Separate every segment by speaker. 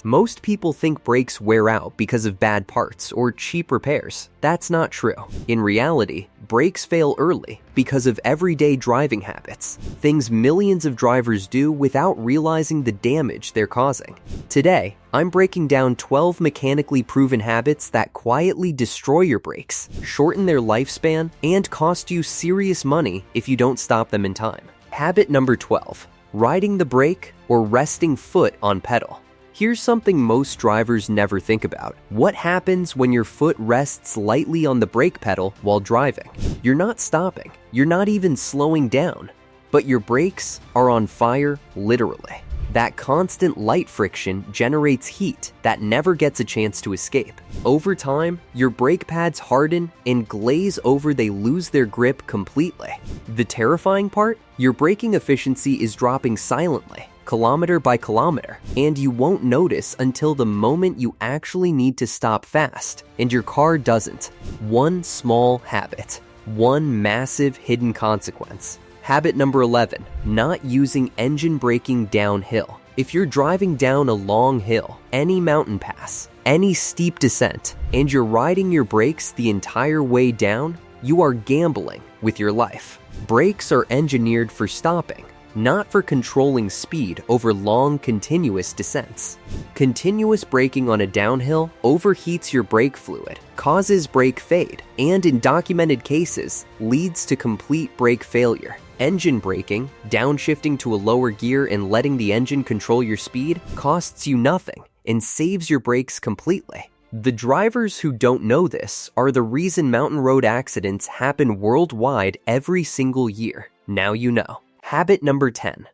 Speaker 1: Most people think brakes wear out because of bad parts or cheap repairs. That's not true. In reality, brakes fail early because of everyday driving habits, things millions of drivers do without realizing the damage they're causing. Today, I'm breaking down 12 mechanically proven habits that quietly destroy your brakes, shorten their lifespan, and cost you serious money if you don't stop them in time. Habit number 12, riding the brake or resting foot on pedal. Here's something most drivers never think about. What happens when your foot rests lightly on the brake pedal while driving? You're not stopping. You're not even slowing down. But your brakes are on fire, literally. That constant light friction generates heat that never gets a chance to escape. Over time, your brake pads harden and glaze over. They lose their grip completely. The terrifying part? Your braking efficiency is dropping silently, kilometer by kilometer, and you won't notice until the moment you actually need to stop fast, and your car doesn't. One small habit, one massive hidden consequence. Habit number 11, not using engine braking downhill. If you're driving down a long hill, any mountain pass, any steep descent, and you're riding your brakes the entire way down, you are gambling with your life. Brakes are engineered for stopping, not for controlling speed over long, continuous descents. Continuous braking on a downhill overheats your brake fluid, causes brake fade, and in documented cases, leads to complete brake failure. Engine braking, downshifting to a lower gear and letting the engine control your speed, costs you nothing and saves your brakes completely. The drivers who don't know this are the reason mountain road accidents happen worldwide every single year. Now you know. Habit number 10,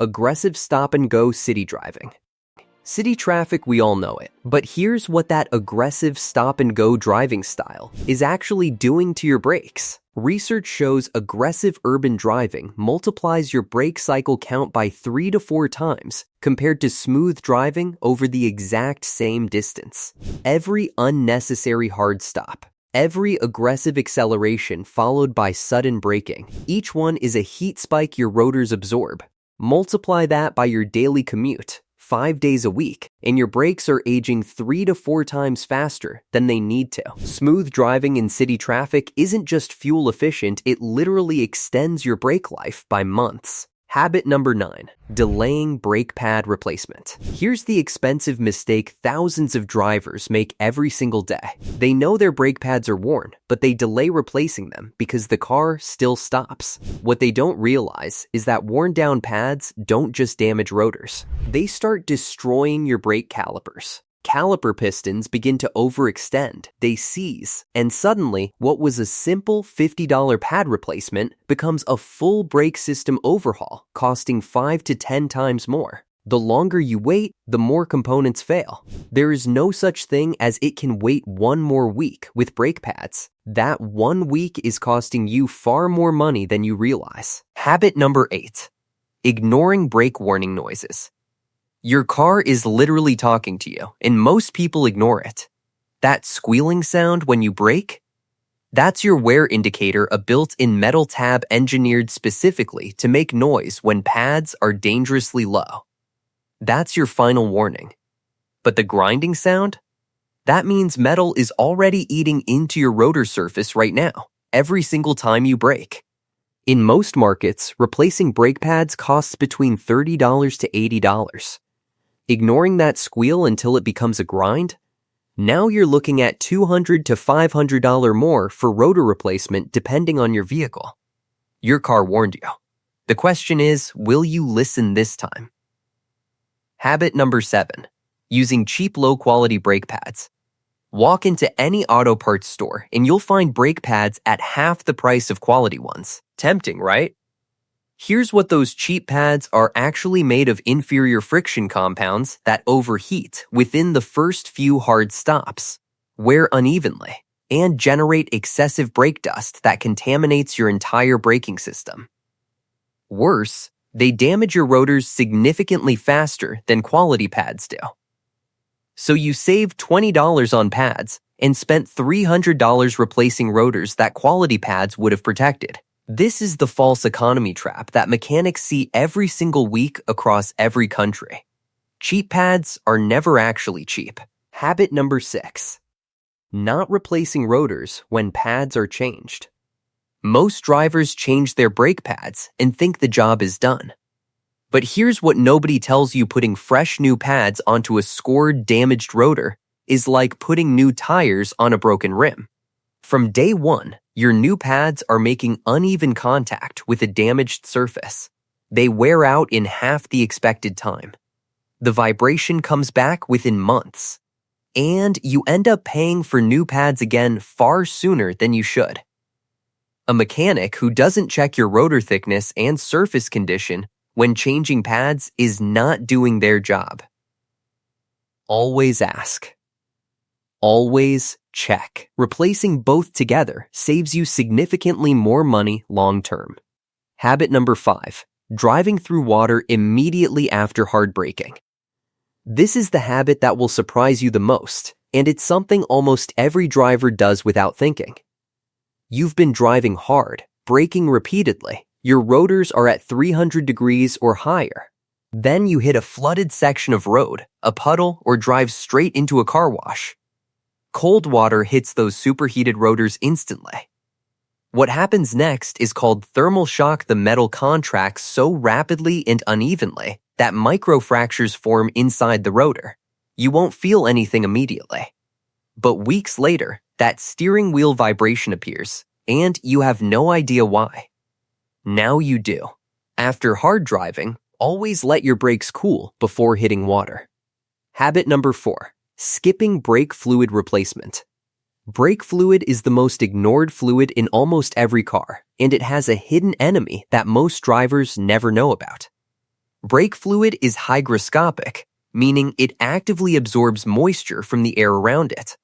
Speaker 1: aggressive stop-and-go city driving. City traffic, we all know it, but here's what that aggressive stop-and-go driving style is actually doing to your brakes. Research shows aggressive urban driving multiplies your brake cycle count by 3 to 4 times compared to smooth driving over the exact same distance. Every unnecessary hard stop, every aggressive acceleration followed by sudden braking, each one is a heat spike your rotors absorb. Multiply that by your daily commute, 5 days a week, and your brakes are aging 3 to 4 times faster than they need to. Smooth driving in city traffic isn't just fuel efficient, it literally extends your brake life by months. Habit number 9, delaying brake pad replacement. Here's the expensive mistake thousands of drivers make every single day. They know their brake pads are worn, but they delay replacing them because the car still stops. What they don't realize is that worn down pads don't just damage rotors. They start destroying your brake calipers. Caliper pistons begin to overextend, they seize, and suddenly what was a simple $50 pad replacement becomes a full brake system overhaul, costing 5 to 10 times more. The longer you wait, the more components fail. There is no such thing as it can wait one more week with brake pads. That 1 week is costing you far more money than you realize. Habit number 8, ignoring brake warning noises. Your car is literally talking to you, and most people ignore it. That squealing sound when you brake? That's your wear indicator, a built-in metal tab engineered specifically to make noise when pads are dangerously low. That's your final warning. But the grinding sound? That means metal is already eating into your rotor surface right now, every single time you brake. In most markets, replacing brake pads costs between $30 to $80. Ignoring that squeal until it becomes a grind? Now you're looking at $200 to $500 more for rotor replacement depending on your vehicle. Your car warned you. The question is, will you listen this time? Habit number 7, using cheap low-quality brake pads. Walk into any auto parts store and you'll find brake pads at half the price of quality ones. Tempting, right? Here's what those cheap pads are actually made of: inferior friction compounds that overheat within the first few hard stops, wear unevenly, and generate excessive brake dust that contaminates your entire braking system. Worse, they damage your rotors significantly faster than quality pads do. So you saved $20 on pads and spent $300 replacing rotors that quality pads would have protected. This is the false economy trap that mechanics see every single week across every country. Cheap pads are never actually cheap. Habit number 6. Not replacing rotors when pads are changed. Most drivers change their brake pads and think the job is done. But here's what nobody tells you: putting fresh new pads onto a scored, damaged rotor is like putting new tires on a broken rim. From day one, your new pads are making uneven contact with a damaged surface. They wear out in half the expected time. The vibration comes back within months, and you end up paying for new pads again far sooner than you should. A mechanic who doesn't check your rotor thickness and surface condition when changing pads is not doing their job. Always ask. Always check. Replacing both together saves you significantly more money long term. Habit number 5. Driving through water immediately after hard braking. This is the habit that will surprise you the most, and it's something almost every driver does without thinking. You've been driving hard, braking repeatedly. Your rotors are at 300 degrees or higher. Then you hit a flooded section of road, a puddle, or drive straight into a car wash. Cold water hits those superheated rotors instantly. What happens next is called thermal shock. The metal contracts so rapidly and unevenly that microfractures form inside the rotor. You won't feel anything immediately. But weeks later, that steering wheel vibration appears, and you have no idea why. Now you do. After hard driving, always let your brakes cool before hitting water. Habit number 4. Skipping brake fluid replacement. Brake fluid is the most ignored fluid in almost every car, and it has a hidden enemy that most drivers never know about. Brake fluid is hygroscopic, meaning it actively absorbs moisture from the air around it.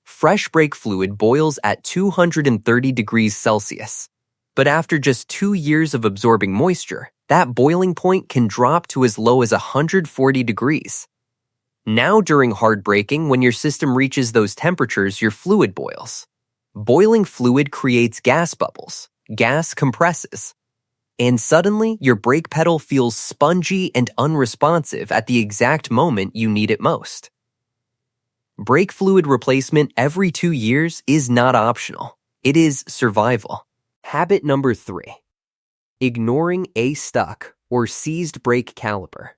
Speaker 1: Fresh brake fluid boils at 230 degrees Celsius, but after just 2 years of absorbing moisture, that boiling point can drop to as low as 140 degrees. Now during hard braking, when your system reaches those temperatures, your fluid boils. Boiling fluid creates gas bubbles. Gas compresses. And suddenly, your brake pedal feels spongy and unresponsive at the exact moment you need it most. Brake fluid replacement every 2 years is not optional. It is survival. Habit number 3. Ignoring a stuck or seized brake caliper.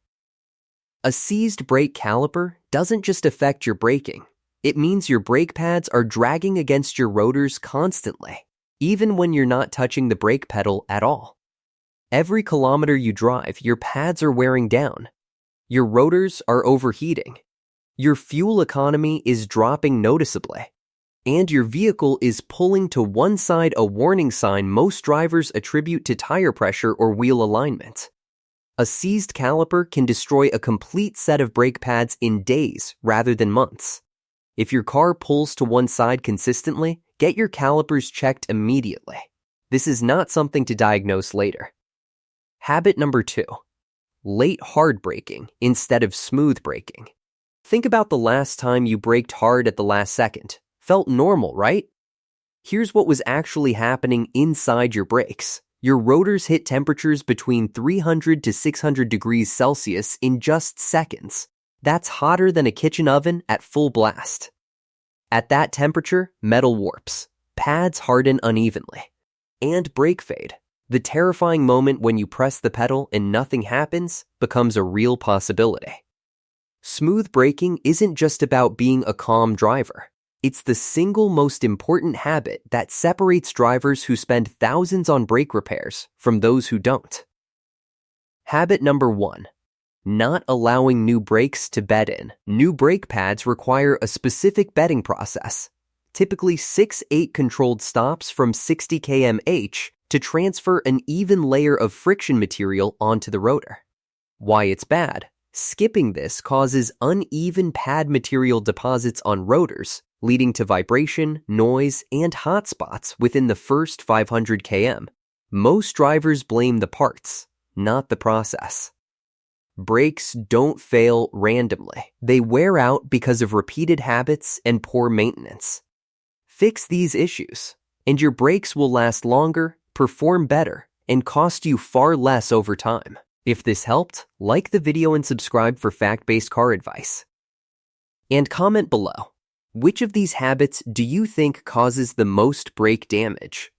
Speaker 1: A seized brake caliper doesn't just affect your braking. It means your brake pads are dragging against your rotors constantly, even when you're not touching the brake pedal at all. Every kilometer you drive, your pads are wearing down. Your rotors are overheating. Your fuel economy is dropping noticeably. And your vehicle is pulling to one side, a warning sign most drivers attribute to tire pressure or wheel alignment. A seized caliper can destroy a complete set of brake pads in days rather than months. If your car pulls to one side consistently, get your calipers checked immediately. This is not something to diagnose later. Habit number 2. Late hard braking instead of smooth braking. Think about the last time you braked hard at the last second. Felt normal, right? Here's what was actually happening inside your brakes. Your rotors hit temperatures between 300 to 600 degrees Celsius in just seconds. That's hotter than a kitchen oven at full blast. At that temperature, metal warps, pads harden unevenly, and brake fade. The terrifying moment when you press the pedal and nothing happens becomes a real possibility. Smooth braking isn't just about being a calm driver. It's the single most important habit that separates drivers who spend thousands on brake repairs from those who don't. Habit number 1. Not allowing new brakes to bed in. New brake pads require a specific bedding process, typically 6-8 controlled stops from 60 km/h to transfer an even layer of friction material onto the rotor. Why it's bad? Skipping this causes uneven pad material deposits on rotors, leading to vibration, noise, and hot spots within the first 500 km. Most drivers blame the parts, not the process. Brakes don't fail randomly. They wear out because of repeated habits and poor maintenance. Fix these issues, and your brakes will last longer, perform better, and cost you far less over time. If this helped, like the video and subscribe for fact-based car advice. And comment below, which of these habits do you think causes the most brake damage?